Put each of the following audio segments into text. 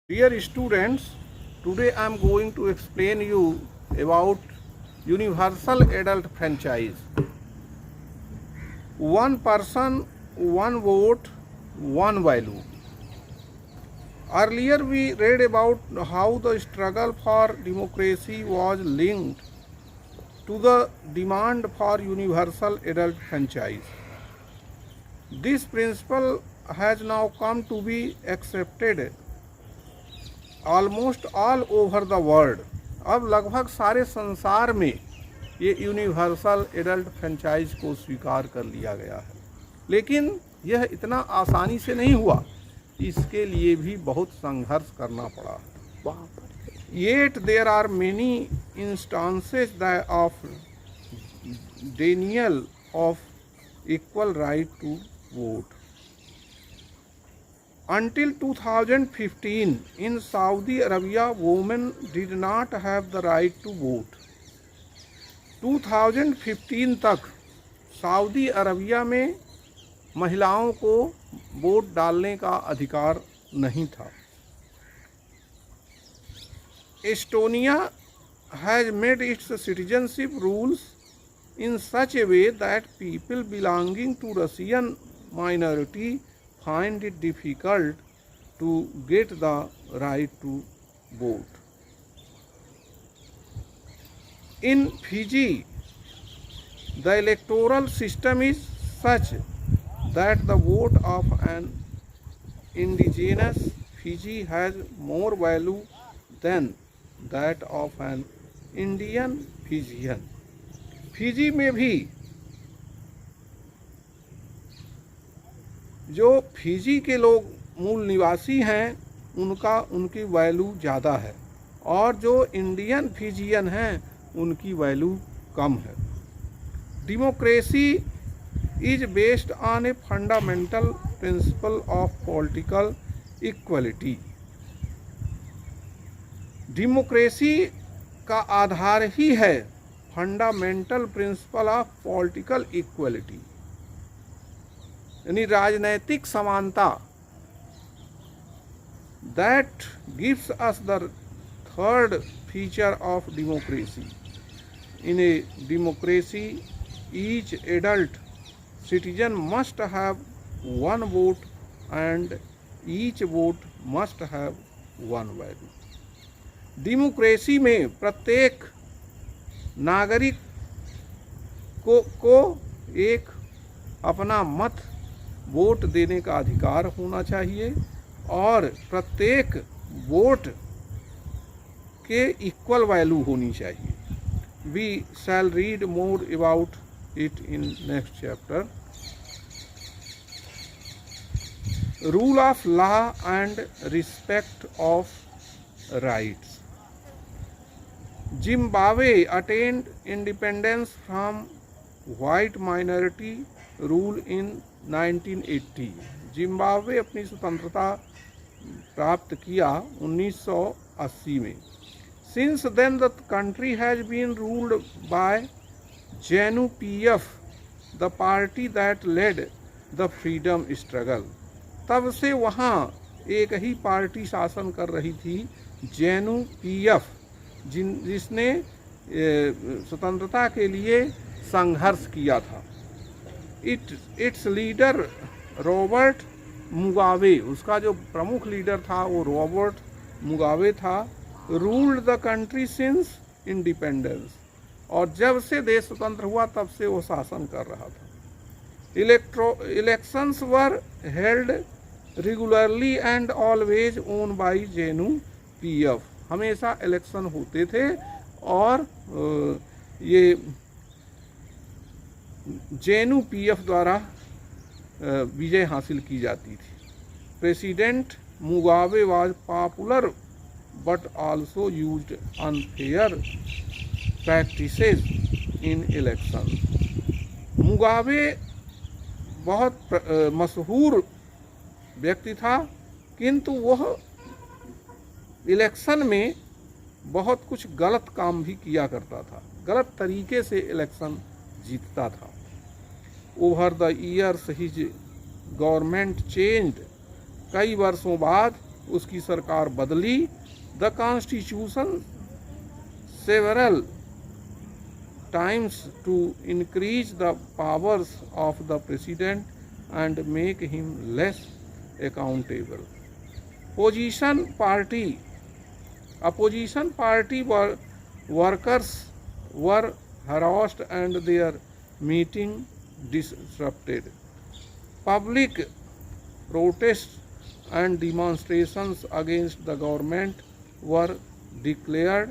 Dear students, today I am going to explain you about universal adult franchise. One person, one vote, one value. Earlier we read about how the struggle for democracy was linked to the demand for universal adult franchise. This principle has now come to be accepted almost all over the world. अब लगभग सारे संसार में ये universal adult franchise को स्वीकार कर लिया गया है, लेकिन यह इतना आसानी से नहीं हुआ, इसके लिए भी बहुत संघर्ष करना पड़ा। Yet there are many instances of denial of equal right to vote. Until 2015, in Saudi Arabia, women did not have the right to vote. 2015 तक सऊदी अरबिया में महिलाओं को वोट डालने का अधिकार नहीं था। Estonia has made its citizenship rules in such a way that people belonging to Russian minority find it difficult to get the right to vote. In Fiji, the electoral system is such that the vote of an indigenous Fiji has more value than that of an Indian Fijian. Fiji में भी जो Fiji के लोग मूल निवासी हैं उनकी value ज़्यादा है, और जो इंडियन फिजियन हैं उनकी वैल्यू कम है। Democracy is based on a fundamental principle of political equality. Democracy का आधार ही है fundamental principle of political equality, यानी राजनैतिक समानता। That gives us the third feature of democracy. In a democracy each adult citizen must have one vote and each vote must have one value. Democracy में प्रत्येक नागरिक को एक अपना मत वोट देने का अधिकार होना चाहिए, और प्रत्येक वोट के इक्वल वैल्यू होनी चाहिए। We shall read more about it in next chapter. Rule of law and respect of rights. Zimbabwe attained independence from white minority rule in 1980। Zimbabwe अपनी स्वतंत्रता प्राप्त किया 1980 में। Since then the country has been ruled by ZANU-PF, the party that led the freedom struggle। तब से वहाँ एक ही party शासन कर रही थी, ZANU-PF, जिसने स्वतंत्रता के लिए संघर्ष किया था। इट्स लीडर रॉबर्ट मुगाबे, उसका जो प्रमुख लीडर था वो रॉबर्ट मुगाबे था। Ruled the country since independence, और जब से देश स्वतंत्र हुआ तब से वो शासन कर रहा था। Elections were held regularly and always own by ZANU-PF। हमेशा इलेक्शन होते थे और ये ZANU-PF द्वारा विजय हासिल की जाती थी। President Mugabe was popular but also used unfair practices in election. Mugabe बहुत मशहूर व्यक्ति था, किंतु वह इलेक्शन में बहुत कुछ गलत काम भी किया करता था, गलत तरीके से इलेक्शन जीतता था। Over the years his government changed, कई वर्षों बाद उसकी सरकार बदली। The constitution several times to increase the powers of the president and make him less accountable. Opposition party workers were harassed and their meeting disrupted. Public protests and demonstrations against the government were declared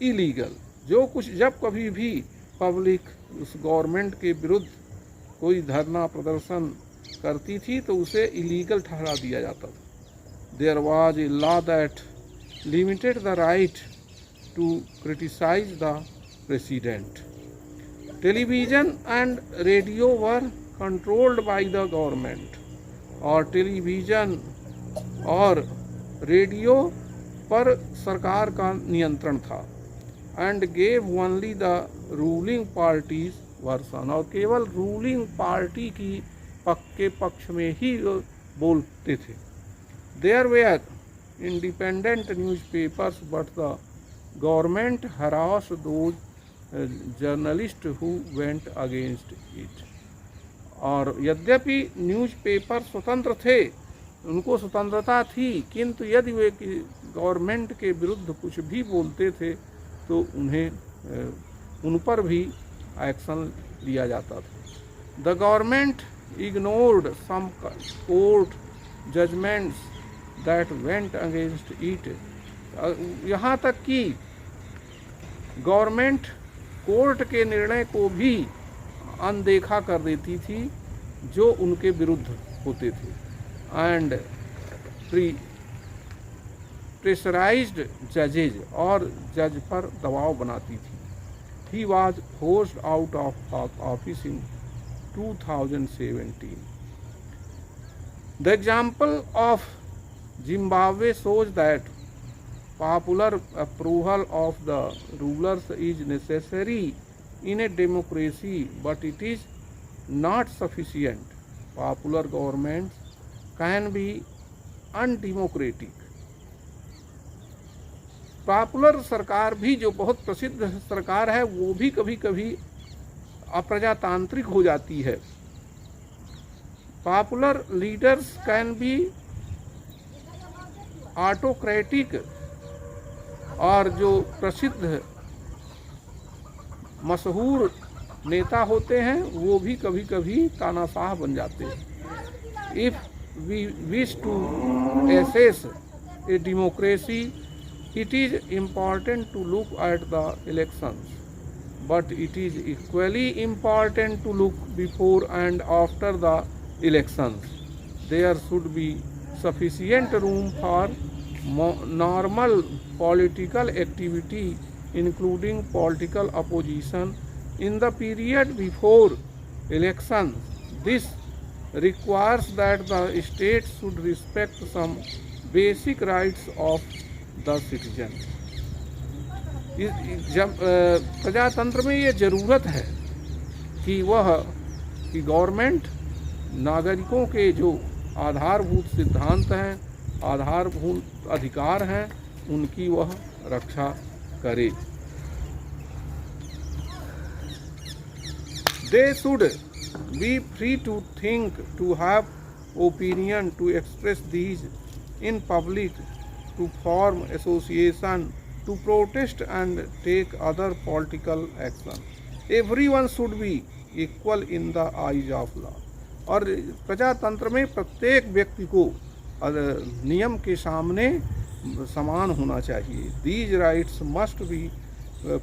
illegal. जब कभी भी public उस government के विरुद्ध कोई धरना प्रदर्शन करती थी तो उसे इलीगल ठहरा दिया जाता था। There was a law that limited the right to criticize the president. Television and radio were controlled by the government, और टेलीविज़न और रेडियो पर सरकार का नियंत्रण था। And gave only the ruling party's version, और केवल रूलिंग पार्टी की के पक्ष में ही बोलते थे। There were independent newspapers but the government harass those journalist who went against it. और यद्यपि न्यूज़पेपर स्वतंत्र थे, उनको स्वतंत्रता थी, किंतु यदि वे गवर्नमेंट के विरुद्ध कुछ भी बोलते थे तो उन पर भी एक्शन लिया जाता था। The government ignored some court judgments that went against it. यहाँ तक कि गवर्नमेंट कोर्ट के निर्णय को भी अनदेखा कर देती थी जो उनके विरुद्ध होते थे। एंड प्रेशराइज्ड जजेज, और जज पर दबाव बनाती थी। He was forced out of office in 2017। The example of Zimbabwe shows that popular approval of the rulers is necessary in a democracy, but it is not sufficient. Popular governments can be undemocratic. Popular सरकार भी, जो बहुत प्रसिद्ध सरकार है, वो भी कभी कभी अप्रजातांत्रिक हो जाती है। Popular leaders can be autocratic, और जो प्रसिद्ध मशहूर नेता होते हैं वो भी कभी कभी तानाशाह बन जाते हैं। If we wish to assess a democracy, it is important to look at the elections, but it is equally important to look before and after the elections. There should be sufficient room for normal political activity, including political opposition, in the period before elections. This requires that the state should respect some basic rights of the citizen. जब प्रजातंत्र में ये ज़रूरत है कि government नागरिकों के जो आधारभूत सिद्धांत हैं, आधारभूत अधिकार हैं, उनकी वह रक्षा करे। They should be free to think, to have opinion, to express these in public, to form association, to protest and take other political action. Everyone should be equal in the eyes of law. और प्रजातंत्र में प्रत्येक व्यक्ति को नियम के सामने समान होना चाहिए। These rights must be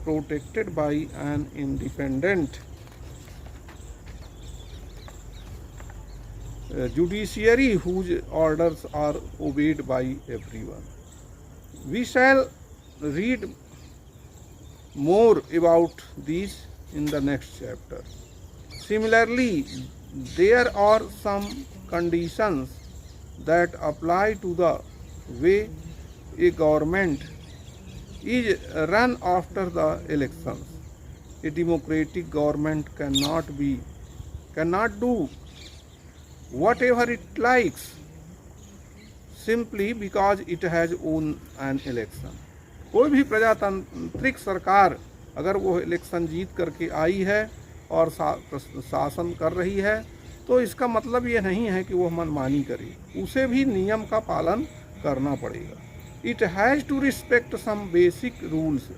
protected by an independent judiciary whose orders are obeyed by everyone. We shall read more about these in the next chapter. Similarly, there are some conditions that apply to the way a government is run after the elections. A democratic government cannot do whatever it likes simply because it has own an election. कोई भी प्रजातांत्रिक सरकार अगर वो election जीत करके आई है और शासन कर रही है तो इसका मतलब ये नहीं है कि वो मनमानी करे, उसे भी नियम का पालन करना पड़ेगा। It has to respect some basic rules,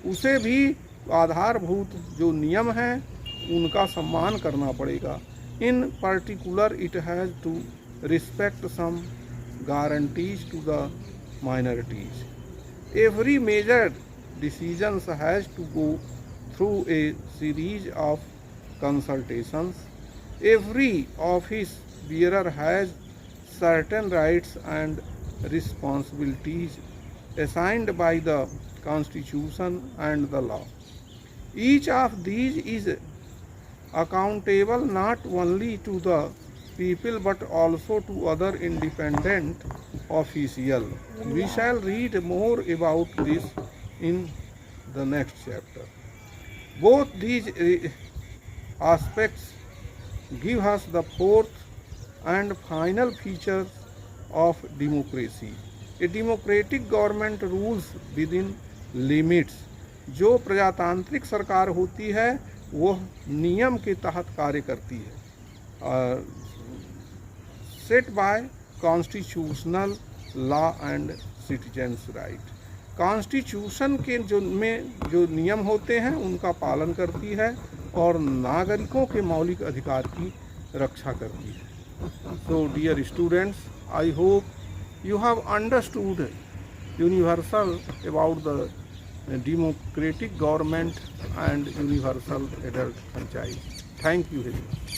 उसे भी आधारभूत जो नियम हैं उनका सम्मान करना पड़ेगा। In particular it has to respect some guarantees to the minorities. Every major decision has to go through a series of consultations. Every office bearer has certain rights and responsibilities assigned by the Constitution and the law. Each of these is accountable not only to the people but also to other independent officials. We shall read more about this in the next chapter. Both these aspects give us the fourth and final feature of democracy. A democratic government rules within limits. जो प्रजातांत्रिक सरकार होती है वह नियम के तहत कार्य करती है, set by constitutional law and citizens right. Constitution के जो नियम होते हैं उनका पालन करती है और नागरिकों के मौलिक अधिकार की रक्षा करती है। So dear students, I hope you have understood universal about the democratic government and universal adult franchise. Thank you very much.